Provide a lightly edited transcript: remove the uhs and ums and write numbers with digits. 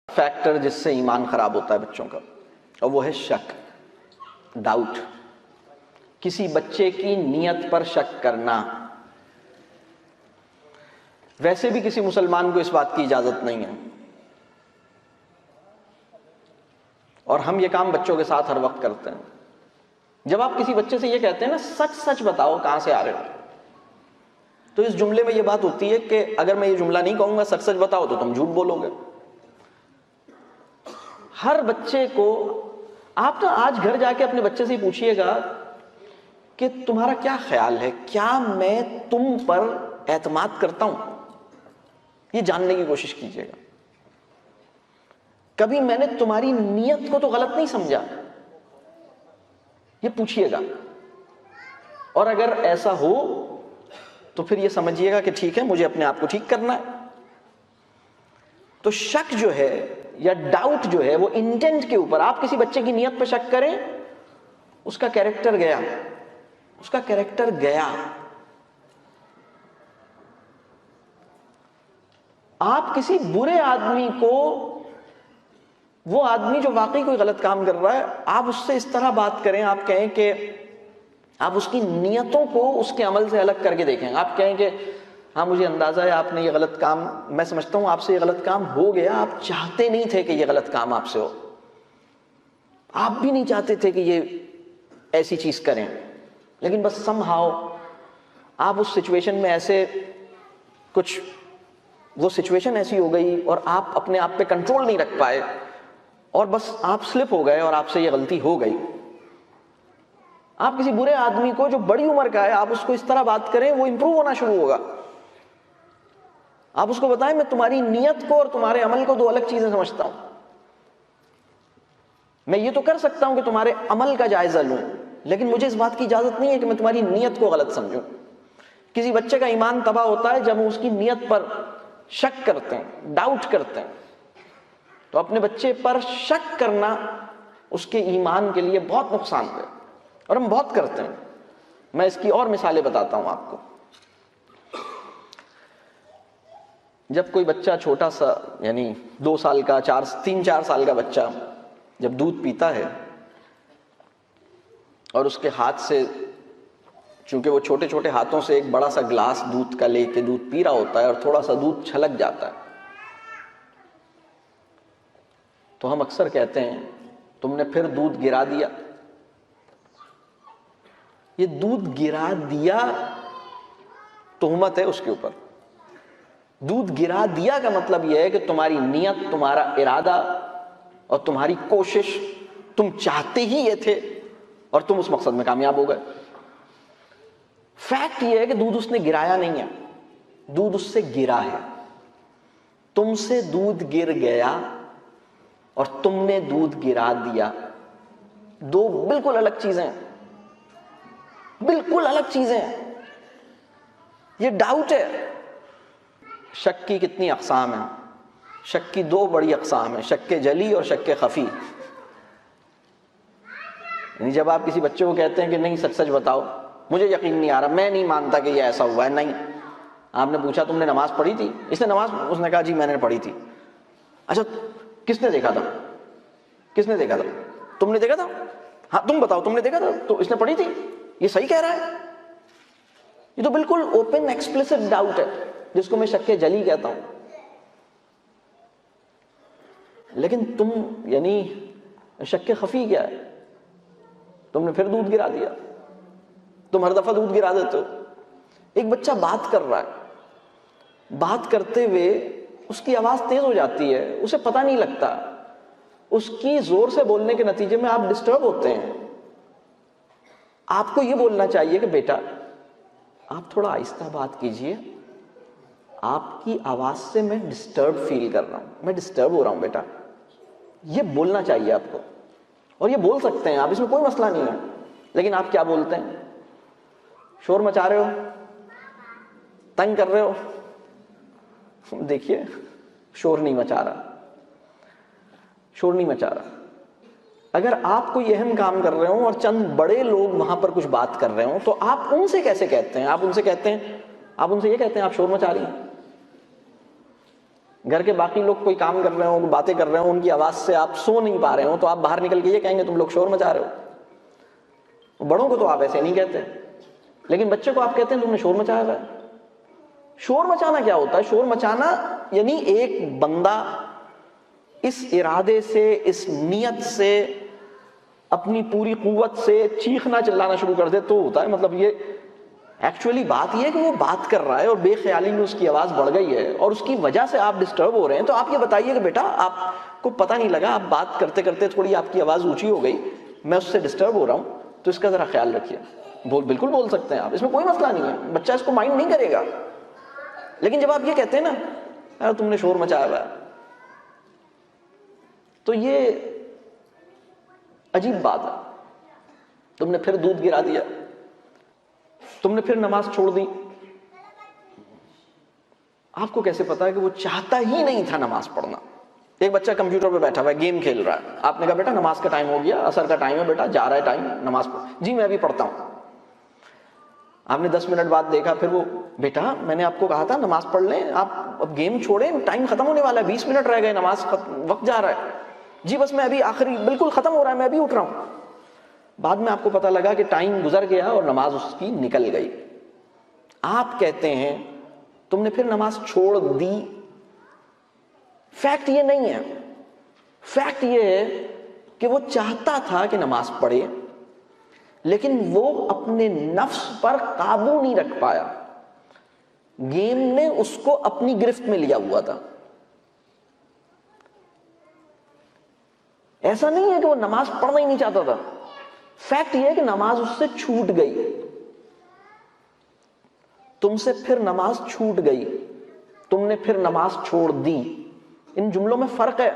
Factor جس سے ایمان خراب ہوتا ہے بچوں کا، اور وہ ہے شک، ڈاؤٹ، کسی بچے کی نیت پر شک کرنا۔ ویسے بھی کسی مسلمان کو اس بات کی اجازت نہیں ہے، اور ہم یہ کام بچوں کے ساتھ ہر وقت کرتے ہیں۔ جب آپ کسی بچے سے یہ کہتے ہیں نا سچ سچ بتاؤ کہاں سے آ رہے ہو، تو اس جملے میں یہ بات ہوتی ہے کہ اگر میں یہ جملہ نہیں کہوں گا سچ سچ بتاؤ تو تم جھوٹ بولو گے۔ ہر بچے کو آپ نا آج گھر جا کے اپنے بچے سے پوچھئے گا کہ تمہارا کیا خیال ہے، کیا میں تم پر اعتماد کرتا ہوں؟ یہ جاننے کی کوشش کیجیے گا۔ کبھی میں نے تمہاری نیت کو تو غلط نہیں سمجھا، یہ پوچھئے گا، اور اگر ایسا ہو تو پھر یہ سمجھیے گا کہ ٹھیک ہے مجھے اپنے آپ کو ٹھیک کرنا ہے۔ تو شک جو ہے یا ڈاؤٹ جو ہے وہ انٹینٹ کے اوپر، آپ کسی بچے کی نیت پہ شک کریں، اس کا کیریکٹر گیا، اس کا کیریکٹر گیا۔ آپ کسی برے آدمی کو، وہ آدمی جو واقعی کوئی غلط کام کر رہا ہے، آپ اس سے اس طرح بات کریں، آپ کہیں کہ آپ اس کی نیتوں کو اس کے عمل سے الگ کر کے دیکھیں۔ آپ کہیں کہ ہاں مجھے اندازہ ہے آپ نے یہ غلط کام، میں سمجھتا ہوں آپ سے یہ غلط کام ہو گیا، آپ چاہتے نہیں تھے کہ یہ غلط کام آپ سے ہو، آپ بھی نہیں چاہتے تھے کہ یہ ایسی چیز کریں، لیکن بس سم ہاؤ آپ اس سچویشن میں ایسے کچھ، وہ سچویشن ایسی ہو گئی اور آپ اپنے آپ پہ کنٹرول نہیں رکھ پائے، اور بس آپ سلپ ہو گئے اور آپ سے یہ غلطی ہو گئی۔ آپ کسی برے آدمی کو جو بڑی عمر کا ہے، آپ اس کو اس طرح بات کریں، وہ امپروو ہونا شروع ہوگا۔ آپ اس کو بتائیں میں تمہاری نیت کو اور تمہارے عمل کو دو الگ چیزیں سمجھتا ہوں، میں یہ تو کر سکتا ہوں کہ تمہارے عمل کا جائزہ لوں، لیکن مجھے اس بات کی اجازت نہیں ہے کہ میں تمہاری نیت کو غلط سمجھوں۔ کسی بچے کا ایمان تباہ ہوتا ہے جب وہ اس کی نیت پر شک کرتے ہیں، ڈاؤٹ کرتے ہیں۔ تو اپنے بچے پر شک کرنا اس کے ایمان کے لیے بہت نقصان دہ، اور ہم بہت کرتے ہیں۔ میں اس کی اور مثالیں بتاتا ہوں آپ کو۔ جب کوئی بچہ چھوٹا سا، یعنی 2 سال کا، 3-4 سال کا بچہ جب دودھ پیتا ہے اور اس کے ہاتھ سے، چونکہ وہ چھوٹے چھوٹے ہاتھوں سے ایک بڑا سا گلاس دودھ کا لے کے دودھ پی رہا ہوتا ہے اور تھوڑا سا دودھ چھلک جاتا ہے، تو ہم اکثر کہتے ہیں تم نے پھر دودھ گرا دیا۔ یہ دودھ گرا دیا تہمت ہے اس کے اوپر۔ دودھ گرا دیا کا مطلب یہ ہے کہ تمہاری نیت، تمہارا ارادہ اور تمہاری کوشش، تم چاہتے ہی یہ تھے اور تم اس مقصد میں کامیاب ہو گئے۔ فیکٹ یہ ہے کہ دودھ اس نے گرایا نہیں ہے، دودھ اس سے گرا ہے۔ تم سے دودھ گر گیا اور تم نے دودھ گرا دیا، دو بالکل الگ چیزیں ہیں، بالکل الگ چیزیں ہیں۔ یہ ڈاؤٹ ہے۔ شک کی کتنی اقسام ہیں؟ شک کی 2 بڑی اقسام ہیں، شک جلی اور شک خفی۔ یعنی جب آپ کسی بچے کو کہتے ہیں کہ نہیں سچ سچ بتاؤ، مجھے یقین نہیں آ رہا، میں نہیں مانتا کہ یہ ایسا ہوا ہے، نہیں۔ آپ نے پوچھا تم نے نماز پڑھی تھی؟ اس نے کہا جی میں نے پڑھی تھی۔ اچھا کس نے دیکھا تھا؟ کس نے دیکھا تھا؟ تم نے دیکھا تھا؟ ہاں تم بتاؤ تم نے دیکھا تھا؟ تو اس نے پڑھی تھی، یہ صحیح کہہ رہا ہے۔ یہ تو بالکل اوپن ایکسپلیسٹ ڈاؤٹ ہے، جس کو میں شک جلی کہتا ہوں۔ لیکن تم، یعنی شک خفی کیا ہے؟ تم نے پھر دودھ گرا دیا۔ تم ہر دفعہ دودھ گرا دیتے ہو۔ ایک بچہ بات کر رہا ہے، بات کرتے ہوئے اس کی آواز تیز ہو جاتی ہے، اسے پتہ نہیں لگتا، اس کی زور سے بولنے کے نتیجے میں آپ ڈسٹرب ہوتے ہیں۔ آپ کو یہ بولنا چاہیے کہ بیٹا آپ تھوڑا آہستہ بات کیجئے، آپ کی آواز سے میں ڈسٹرب فیل کر رہا ہوں، میں ڈسٹرب ہو رہا ہوں بیٹا۔ یہ بولنا چاہیے آپ کو، اور یہ بول سکتے ہیں آپ، اس میں کوئی مسئلہ نہیں ہے۔ لیکن آپ کیا بولتے ہیں؟ شور مچا رہے ہو، تنگ کر رہے ہو۔ دیکھیے شور نہیں مچا رہا، شور نہیں مچا رہا۔ اگر آپ کوئی اہم کام کر رہے ہوں اور چند بڑے لوگ وہاں پر کچھ بات کر رہے ہوں، تو آپ ان سے کیسے کہتے ہیں؟ آپ ان سے یہ کہتے ہیں آپ شور مچا رہی ہیں۔ گھر کے باقی لوگ کوئی کام کر رہے ہوں، باتیں کر رہے ہوں، ان کی آواز سے آپ سو نہیں پا رہے ہوں، تو آپ باہر نکل کے یہ کہیں گے تم لوگ شور مچا رہے ہو. بڑوں کو تو آپ ایسے نہیں کہتے، لیکن بچے کو آپ کہتے ہیں تم نے شور مچایا ہوا ہے. شور مچانا کیا ہوتا ہے؟ شور مچانا یعنی ایک بندہ اس ارادے سے، اس نیت سے، اپنی پوری قوت سے چیخنا چلانا شروع کر دے تو ہوتا ہے. مطلب یہ ایکچولی بات یہ ہے کہ وہ بات کر رہا ہے اور بے خیالی میں اس کی آواز بڑھ گئی ہے اور اس کی وجہ سے آپ ڈسٹرب ہو رہے ہیں. تو آپ یہ بتائیے کہ بیٹا آپ کو پتہ نہیں لگا، آپ بات کرتے کرتے تھوڑی آپ کی آواز اونچی ہو گئی، میں اس سے ڈسٹرب ہو رہا ہوں، تو اس کا ذرا خیال رکھیے. بالکل بول سکتے ہیں آپ، اس میں کوئی مسئلہ نہیں ہے، بچہ اس کو مائنڈ نہیں کرے گا. لیکن جب آپ یہ کہتے ہیں نا یار تم نے شور مچایا ہوا ہے، تو یہ عجیب بات ہے. تم نے پھر دودھ گرا دیا، تم نے پھر نماز چھوڑ دی. آپ کو کیسے پتا ہے کہ وہ چاہتا ہی نہیں تھا نماز پڑھنا؟ ایک بچہ کمپیوٹر پہ بیٹھا ہوا ہے، گیم کھیل رہا ہے، آپ نے کہا بیٹا نماز کا ٹائم ہو گیا، عصر کا ٹائم ہے بیٹا، جا رہا ہے ٹائم، نماز پڑھ. جی میں ابھی پڑھتا ہوں. آپ نے 10 منٹ بعد دیکھا، پھر وہ بیٹا میں نے آپ کو کہا تھا نماز پڑھ لیں، آپ اب گیم چھوڑیں، ٹائم ختم ہونے والا ہے، 20 منٹ رہ گئے، نماز وقت جا رہا ہے. جی بس میں ابھی آخری بالکل ختم ہو رہا ہے، میں ابھی اٹھ رہا ہوں. بعد میں آپ کو پتا لگا کہ ٹائم گزر گیا اور نماز اس کی نکل گئی. آپ کہتے ہیں تم نے پھر نماز چھوڑ دی. فیکٹ یہ نہیں ہے، فیکٹ یہ ہے کہ وہ چاہتا تھا کہ نماز پڑھے، لیکن وہ اپنے نفس پر قابو نہیں رکھ پایا. گیم نے اس کو اپنی گرفت میں لیا ہوا تھا. ایسا نہیں ہے کہ وہ نماز پڑھنا ہی نہیں چاہتا تھا، فیکٹ یہ ہے کہ نماز اس سے چھوٹ گئی. تم سے پھر نماز چھوٹ گئی، تم نے پھر نماز چھوڑ دی. ان جملوں میں فرق ہے.